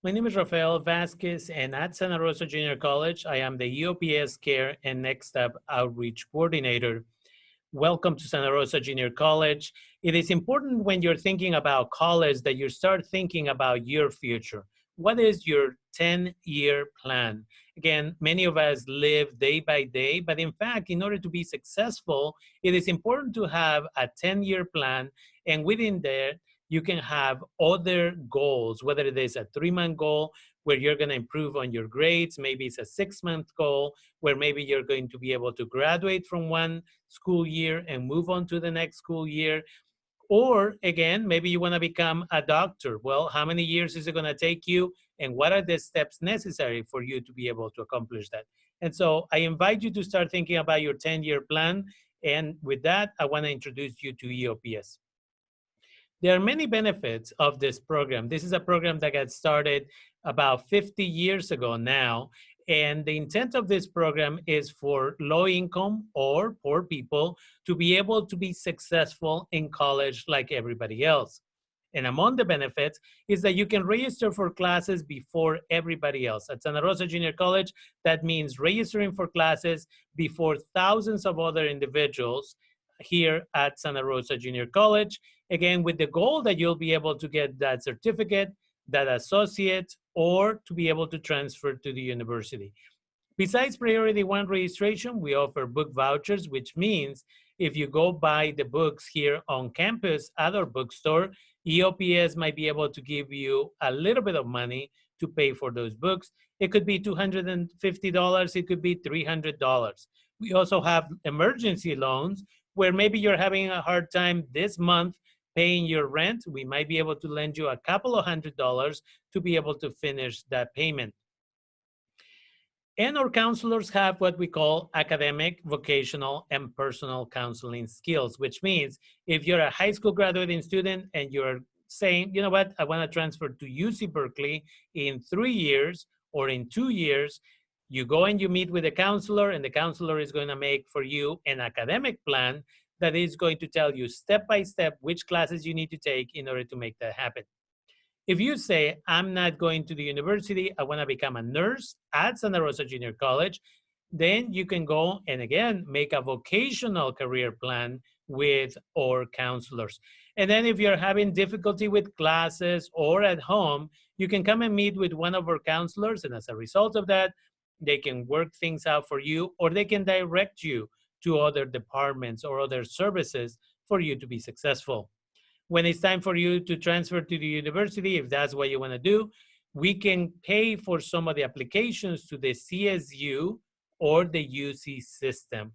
My name is Rafael Vasquez, and at Santa Rosa Junior College, I am the EOPS Care and NextUP Outreach Coordinator. Welcome to Santa Rosa Junior College. It is important when you're thinking about college that you start thinking about your future. What is your 10-year plan? Again, many of us live day by day, but in fact, in order to be successful, it is important to have a 10-year plan, and within there, you can have other goals, whether it is a 3-month goal where you're going to improve on your grades, maybe it's a 6-month goal where maybe you're going to be able to graduate from one school year and move on to the next school year. Or again, maybe you want to become a doctor. Well, how many years is it going to take you? And what are the steps necessary for you to be able to accomplish that? And so I invite you to start thinking about your 10-year plan. And with that, I want to introduce you to EOPS. There are many benefits of this program. This is a program that got started about 50 years ago now. And the intent of this program is for low income or poor people to be able to be successful in college like everybody else. And among the benefits is that you can register for classes before everybody else. At Santa Rosa Junior College, that means registering for classes before thousands of other individuals here at Santa Rosa Junior College. Again, with the goal that you'll be able to get that certificate, that associate, or to be able to transfer to the university. Besides Priority 1 registration, we offer book vouchers, which means if you go buy the books here on campus at our bookstore, EOPS might be able to give you a little bit of money to pay for those books. It could be $250, it could be $300. We also have emergency loans where maybe you're having a hard time this month paying your rent. We might be able to lend you a couple of $100s to be able to finish that payment. And our counselors have what we call academic, vocational, and personal counseling skills, which means if you're a high school graduating student and you're saying, you know what, I want to transfer to UC Berkeley in 3 years or in 2 years, you go and you meet with a counselor, and the counselor is going to make for you an academic plan that is going to tell you step by step which classes you need to take in order to make that happen. If you say, I'm not going to the university, I want to become a nurse at Santa Rosa Junior College, then you can go and again, make a vocational career plan with our counselors. And then if you're having difficulty with classes or at home, you can come and meet with one of our counselors. And as a result of that, they can work things out for you, or they can direct you to other departments or other services for you to be successful. When it's time for you to transfer to the university, if that's what you want to do, we can pay for some of the applications to the CSU or the UC system.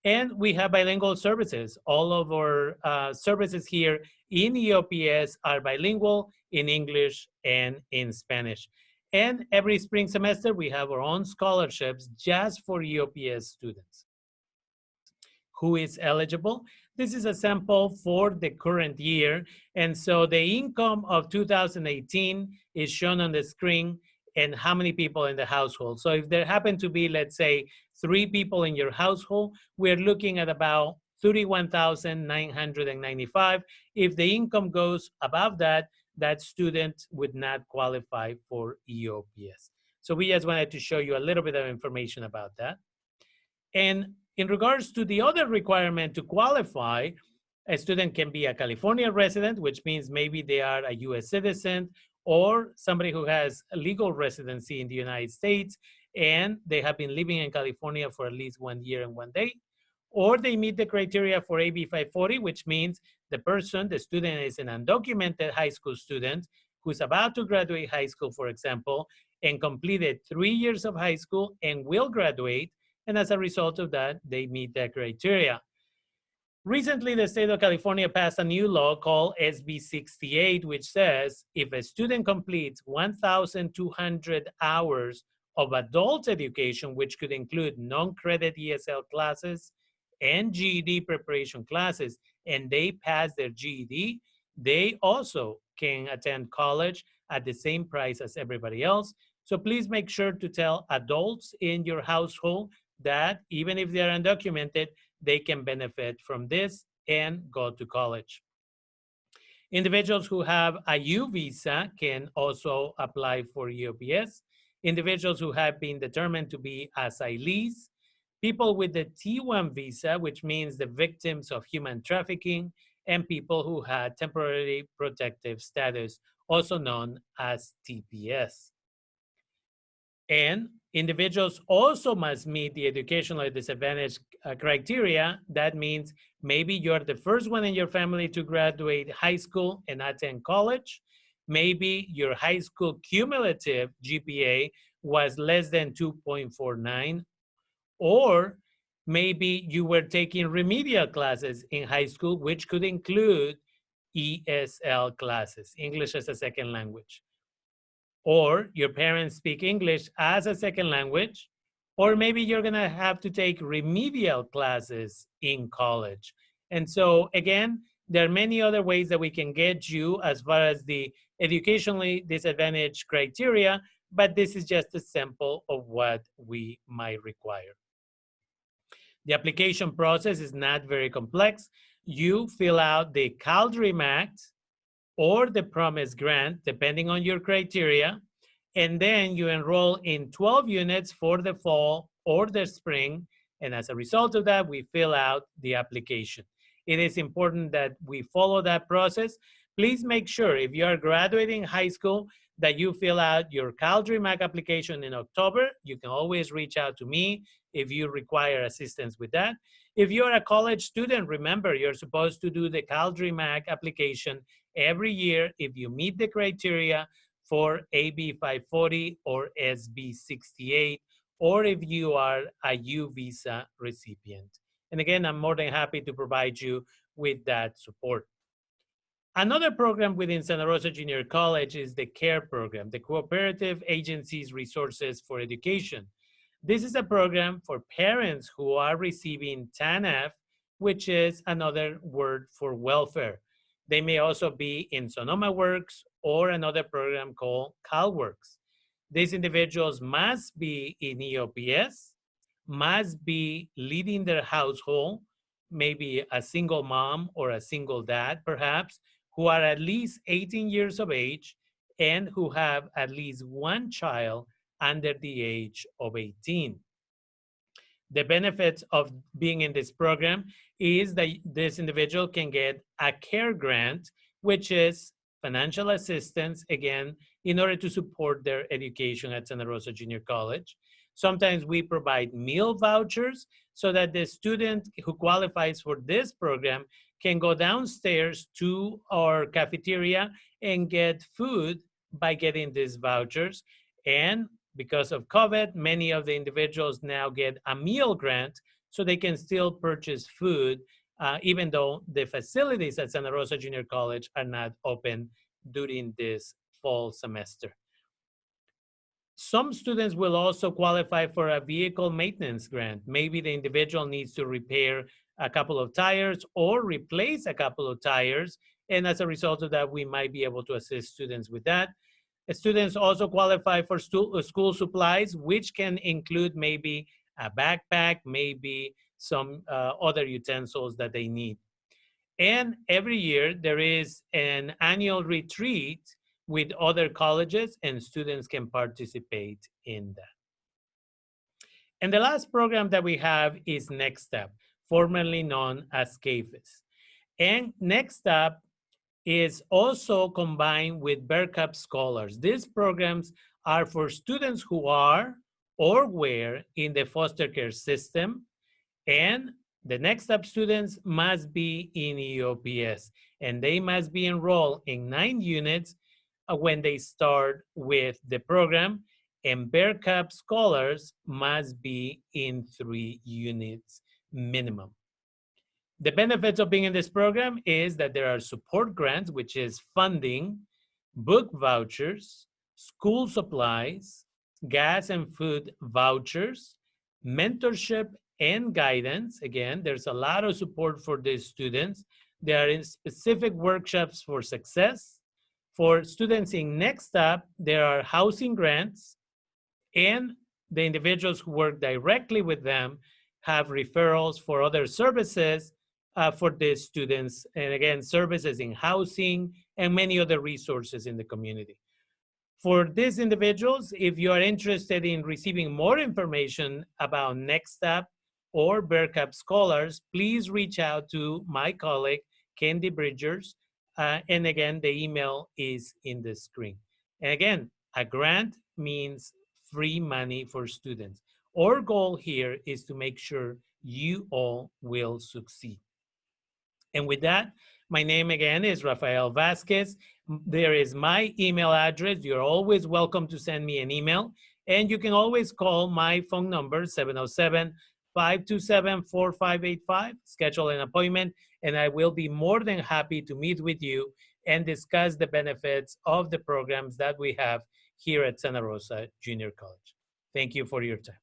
And we have bilingual services. All of our services here in EOPS are bilingual in English and in Spanish. And every spring semester, we have our own scholarships just for EOPS students. Who is eligible? This is a sample for the current year. And so the income of 2018 is shown on the screen and how many people in the household. So if there happen to be, let's say, 3 people in your household, we're looking at about $31,995. If the income goes above that, that student would not qualify for EOPS. So we just wanted to show you a little bit of information about that. And in regards to the other requirement to qualify, a student can be a California resident, which means maybe they are a US citizen, or somebody who has a legal residency in the United States, and they have been living in California for at least 1 year and 1 day, or they meet the criteria for AB 540, which means the student is an undocumented high school student who's about to graduate high school, for example, and completed 3 years of high school and will graduate. And as a result of that, they meet that criteria. Recently, the state of California passed a new law called SB 68, which says if a student completes 1,200 hours of adult education, which could include non-credit ESL classes and GED preparation classes, and they pass their GED, they also can attend college at the same price as everybody else. So please make sure to tell adults in your household that even if they're undocumented, they can benefit from this and go to college. Individuals who have a U visa can also apply for EOPS. Individuals who have been determined to be asylees, people with the T1 visa, which means the victims of human trafficking, and people who had temporary protective status, also known as TPS. And individuals also must meet the educational disadvantage criteria. That means maybe you're the first one in your family to graduate high school and attend college. Maybe your high school cumulative GPA was less than 2.49, or maybe you were taking remedial classes in high school, which could include ESL classes, English as a second language. Or your parents speak English as a second language, or maybe you're gonna have to take remedial classes in college. And so again, there are many other ways that we can get you as far as the educationally disadvantaged criteria, but this is just a sample of what we might require. The application process is not very complex. You fill out the CalDREAM Act or the Promise Grant, depending on your criteria, and then you enroll in 12 units for the fall or the spring, and as a result of that, we fill out the application. It is important that we follow that process. Please make sure if you are graduating high school that you fill out your CalDREAM Act application in October. You can always reach out to me if you require assistance with that. If you're a college student, remember, you're supposed to do the CalDREAM Act application every year if you meet the criteria for AB 540 or SB 68, or if you are a U visa recipient. And again, I'm more than happy to provide you with that support. Another program within Santa Rosa Junior College is the CARE program, the Cooperative Agencies Resources for Education. This is a program for parents who are receiving TANF, which is another word for welfare. They may also be in Sonoma Works or another program called CalWorks. These individuals must be in EOPS, must be leading their household, maybe a single mom or a single dad perhaps, who are at least 18 years of age and who have at least one child under the age of 18. The benefits of being in this program is that this individual can get a CARE grant, which is financial assistance, again, in order to support their education at Santa Rosa Junior College. Sometimes we provide meal vouchers so that the student who qualifies for this program can go downstairs to our cafeteria and get food by getting these vouchers. And because of COVID, many of the individuals now get a meal grant so they can still purchase food even though the facilities at Santa Rosa Junior College are not open during this fall semester. Some students will also qualify for a vehicle maintenance grant. Maybe the individual needs to repair a couple of tires or replace a couple of tires, and as a result of that, we might be able to assist students with that. Students also qualify for school supplies, which can include maybe a backpack, maybe some other utensils that they need. And every year there is an annual retreat with other colleges and students can participate in that. And the last program that we have is NextUP, formerly known as CAFES. And NextUP is also combined with BERCAP scholars. These programs are for students who are or were in the foster care system, and the NextUP students must be in EOPS, and they must be enrolled in 9 units when they start with the program, and BERCAP scholars must be in 3 units minimum. The benefits of being in this program is that there are support grants, which is funding, book vouchers, school supplies, gas and food vouchers, mentorship and guidance. Again, there's a lot of support for these students. There are specific workshops for success. For students in NextUP, there are housing grants, and the individuals who work directly with them have referrals for other services for the students. And again, services in housing and many other resources in the community. For these individuals, if you are interested in receiving more information about NextUP or BERCAP scholars, please reach out to my colleague, Candy Bridgers. And again, the email is in the screen. And again, a grant means free money for students. Our goal here is to make sure you all will succeed. And with that, my name again is Rafael Vasquez. There is my email address. You're always welcome to send me an email. And you can always call my phone number, 707-527-4585, schedule an appointment, and I will be more than happy to meet with you and discuss the benefits of the programs that we have here at Santa Rosa Junior College. Thank you for your time.